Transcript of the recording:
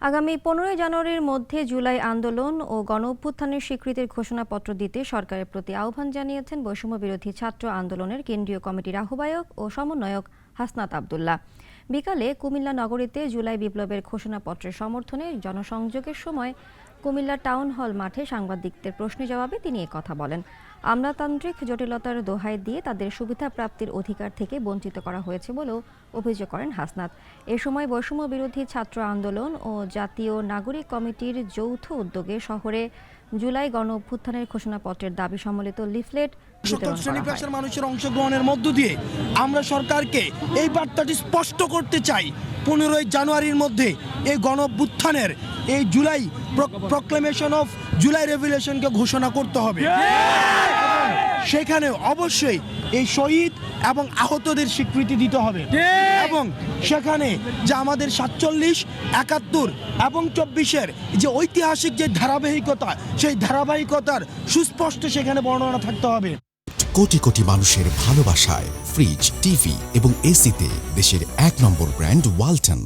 আগামী 15 জানুয়ারির মধ্যে জুলাই আন্দোলন ও গণঅভ্যুত্থানের স্বীকৃতির ঘোষণাপত্র দিতে সরকারের প্রতি আহ্বান জানিয়েছেন বৈষম্য বিরোধী ছাত্র আন্দোলনের কেন্দ্রীয় কমিটির আহ্বায়ক ও সমন্বয়ক হাসনাত আব্দুল্লাহ। বিকালে কুমিল্লা নগরীতে জুলাই বিপ্লবের ঘোষণাপত্রের সমর্থনে জনসংযোগের সময় কুমিল্লা টাউন হল মাঠে সাংবাদিকদের প্রশ্নের জবাবে তিনি একথা বলেন। আমলাতান্ত্রিক জটিলতার দোহাই দিয়ে তাদের সুবিধা প্রাপ্তির অধিকার থেকে বঞ্চিত করা হয়েছে বলেও অভিযোগ করেন হাসনাত। এ সময় বৈষম্য বিরোধী ছাত্র আন্দোলন ও জাতীয় নাগরিক কমিটির যৌথ উদ্যোগে শহরে জুলাই গণঅভ্যুত্থানের ঘোষণাপত্রের দাবি সম্বলিত লিফলেট বিতরণ করা হয়। মানুষের অংশগ্রহণের মধ্য দিয়ে আমরা সরকারকে এই বার্তাটি স্পষ্ট করতে চাই, 15 জানুয়ারির মধ্যে এই গণঅভ্যুত্থানের এই জুলাই প্রক্লেমেশন অফ জুলাই রেভলিউশনকে ঘোষণা করতে হবে। সেখানে অবশ্যই এই শহীদ এবং আহতদের স্বীকৃতি দিতে হবে এবং সেখানে যে আমাদের 47, 71 এবং 24-এর যে ঐতিহাসিক যে ধারাবাহিকতা, সেই ধারাবাহিকতার সুস্পষ্ট সেখানে বর্ণনা থাকতে হবে। কোটি কোটি মানুষের ভালোবাসায় ফ্রিজ, টিভি এবং এসিতে দেশের 1 নম্বর ব্র্যান্ড ওয়ালটন।